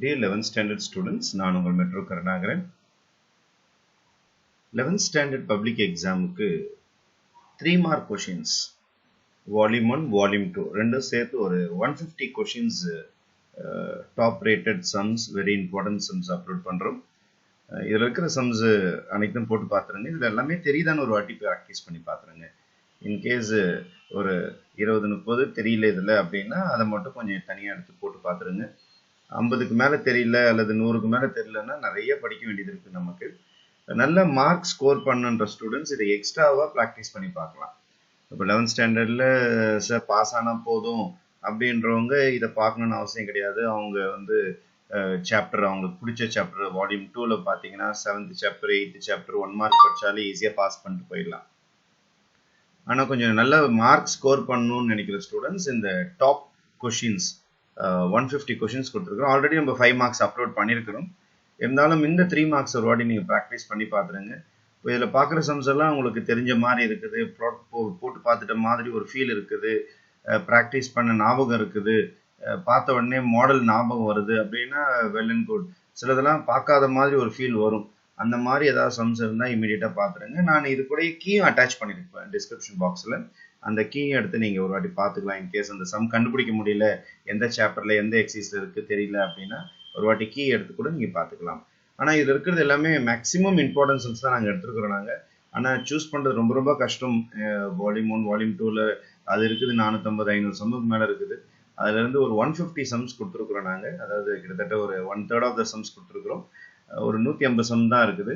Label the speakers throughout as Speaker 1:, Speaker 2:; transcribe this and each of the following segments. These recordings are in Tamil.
Speaker 1: Dear 11th standard students, நான் உங்கள் metro Karunakaran. 11th standard public examக்கு 3 mark questions, volume 1, volume 2 ரெண்டும் சேர்த்து ஒரு 150 questions top rated sums, very important sums upload பண்றோம். இதில் இருக்கிற sums அனைத்தும் போட்டு பார்த்துருங்க. இதில் எல்லாமே தெரியுதான்னு ஒரு வாட்டி ப்ராக்டிஸ் பண்ணி பார்த்துருங்க. இன்கேஸ் ஒரு 20-30 தெரியல இதில் அப்படின்னா அதை மட்டும் கொஞ்சம் தனியாக எடுத்து போட்டு பார்த்துருங்க. 50க்கு மேலே தெரியல அல்லது 100க்கு மேலே தெரியலன்னா நிறைய படிக்க வேண்டியது இருக்குது நமக்கு. நல்ல மார்க் ஸ்கோர் பண்ணுன்ற ஸ்டூடெண்ட்ஸ் இதை எக்ஸ்ட்ராவாக ப்ராக்டிஸ் பண்ணி பார்க்கலாம். இப்போ 11th ஸ்டாண்டர்டில் சார் பாஸ் ஆனால் போதும் அப்படின்றவங்க இதை பார்க்கணுன்னு அவசியம் கிடையாது. அவங்க வந்து சாப்டர் அவங்களுக்கு பிடிச்ச சாப்டர் வால்யூம் 2ல் பார்த்தீங்கன்னா 7th chapter 8th chapter 1 mark படித்தாலே ஈஸியாக பாஸ் பண்ணிட்டு போயிடலாம். ஆனால் கொஞ்சம் நல்ல மார்க் ஸ்கோர் பண்ணணும்னு நினைக்கிற ஸ்டூடெண்ட்ஸ் இந்த டாப் கொஷின்ஸ் 150 கொஷின்ஸ் கொடுத்துருக்கோம். ஆல்ரெடி நம்ம 5 மார்க்ஸ் அப்லோட் பண்ணியிருக்கிறோம். இருந்தாலும் இந்த 3 மார்க்ஸ் ஒரு வாட்டி நீங்கள் ப்ராக்டிஸ் பண்ணி பார்த்துருங்க. இப்போ இதில் பார்க்குற சம்ஸ் எல்லாம் உங்களுக்கு தெரிஞ்ச மாதிரி இருக்குது, போட்டு பார்த்துட்ட மாதிரி ஒரு ஃபீல் இருக்குது, ப்ராக்டிஸ் பண்ண ஞாபகம் இருக்குது, பார்த்த உடனே மாடல் ஞாபகம் வருது அப்படின்னா வெல் அண்ட் குட். சிலதெல்லாம் பார்க்காத மாதிரி ஒரு ஃபீல் வரும். அந்த மாதிரி ஏதாவது சம்ஸ் இருந்தால் இமீடியட்டாக பார்த்துருங்க. நான் இது கூட கீயும் அட்டாச் பண்ணியிருப்பேன் டிஸ்கிரிப்ஷன் பாக்ஸில். அந்த கீயை எடுத்து நீங்கள் ஒரு வாட்டி பார்த்துக்கலாம். இன்கேஸ் அந்த சம் கண்டுபிடிக்க முடியல, எந்த சாப்டரில் எந்த எக்ஸசைஸில் இருக்குது தெரியல அப்படின்னா ஒரு வாட்டி கீ எடுத்து கூட நீங்கள் பார்த்துக்கலாம். ஆனால் இதில் இருக்கிறது எல்லாமே மேக்ஸிமம் இம்பார்ட்டன்ட் சம்ஸ் தான் நாங்கள் எடுத்துருக்குறோம் நாங்கள். ஆனால் சூஸ் பண்ணுறது ரொம்ப ரொம்ப கஷ்டம். வால்யூம் 1 வால்யூம் 2ல் அது இருக்குது 450-500 சம்முக்கு மேலே இருக்குது. அதுலேருந்து ஒரு 150 சம்ஸ் கொடுத்துருக்குறோம் நாங்கள். அதாவது கிட்டத்தட்ட ஒரு 1/3 ஆஃப் த சம்ஸ் கொடுத்துருக்குறோம். ஒரு 150 சம் தான் இருக்குது.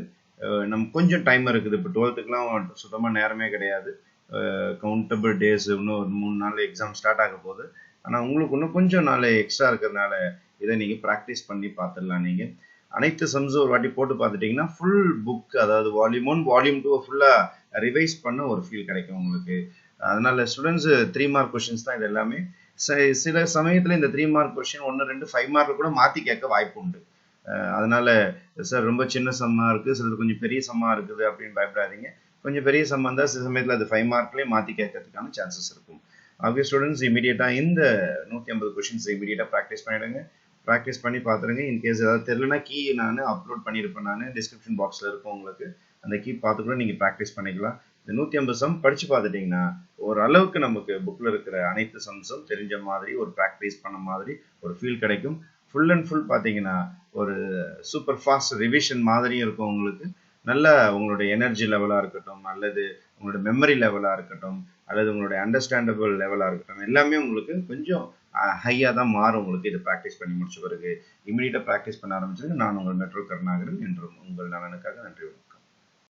Speaker 1: நம்ம கொஞ்சம் டைம் இருக்குது. இப்போ 12த்துக்குலாம் சுத்தமாக நேரமே கிடையாது. கவுண்டபிள் டேஸ், இன்னும் ஒரு 3 நாள் எக்ஸாம் ஸ்டார்ட் ஆக போகுது. ஆனால் உங்களுக்கு இன்னும் கொஞ்சம் நாள் எக்ஸ்ட்ரா இருக்கிறதுனால இதை நீங்கள் ப்ராக்டிஸ் பண்ணி பார்த்துடலாம். நீங்கள் அனைத்து சம்ஸும் ஒரு வாட்டி போட்டு பார்த்துட்டிங்கன்னா ஃபுல் புக், அதாவது வால்யூம் 1 வால்யூம் 2 ஃபுல்லாக ரிவைஸ் பண்ண ஒரு ஃபீல் கிடைக்கும் உங்களுக்கு. அதனால் ஸ்டூடெண்ட்ஸ் 3 மார்க் கொஷின்ஸ் தான் இது எல்லாமே. சில சமயத்தில் இந்த 3 மார்க் கொஷின் 1, 2, 5 மார்க் கூட மாற்றி கேட்க வாய்ப்பு உண்டு. அதனால் சார் ரொம்ப சின்ன சம்மாக இருக்குது, சிலது கொஞ்சம் பெரிய சம்மாக இருக்குது அப்படின்னு பயப்படாதீங்க. கொஞ்சம் பெரிய சம் இருந்தால் சில சமயத்தில் அது 5 மார்க்லேயே மாற்றி கேட்கறதுக்கான சான்சஸ் இருக்கும். ஆகிய ஸ்டூடெண்ட்ஸ் இமீடியட்டாக இந்த 150 கொஷின்ஸ் இமீடியட்டாக ப்ராக்டிஸ் பண்ணிவிடுங்க. ப்ராக்டிஸ் பண்ணி பார்த்துருங்க. இன்கேஸ் ஏதாவது தெரியலனா கீ நான் அப்லோட் பண்ணியிருப்பேன். நான் டிஸ்கிரிப்ஷன் பாக்ஸில் இருக்கும் உங்களுக்கு. அந்த கீ பார்த்து கூட நீங்கள் ப்ராக்டிஸ் பண்ணிக்கலாம். இந்த 150 சம் படித்து பார்த்துட்டிங்கன்னா ஓரளவுக்கு நமக்கு புக்கில் இருக்கிற அனைத்து சம்ஸும் தெரிஞ்ச மாதிரி ஒரு ப்ராக்டிஸ் பண்ண மாதிரி ஒரு ஃபீல் கிடைக்கும். ஃபுல் அண்ட் ஃபுல் பார்த்தீங்கன்னா ஒரு சூப்பர் ஃபாஸ்ட் ரிவிஷன் மாதிரியும் இருக்கும் உங்களுக்கு. நல்ல உங்களுடைய எனர்ஜி லெவலாக இருக்கட்டும், அல்லது உங்களோட மெமரி லெவலாக இருக்கட்டும், அல்லது உங்களுடைய அண்டர்ஸ்டாண்டபிள் லெவலாக இருக்கட்டும், எல்லாமே உங்களுக்கு கொஞ்சம் ஹையாக தான் மாறும் உங்களுக்கு இதை ப்ராக்டிஸ் பண்ணி முடிச்ச பிறகு. இமீடியட்டாக ப்ராக்டிஸ் பண்ண ஆரம்பிச்சது. நான் உங்கள் மெட்ரோ கருணாகரன் என்றும் உங்கள் நலனுக்காக. நன்றி.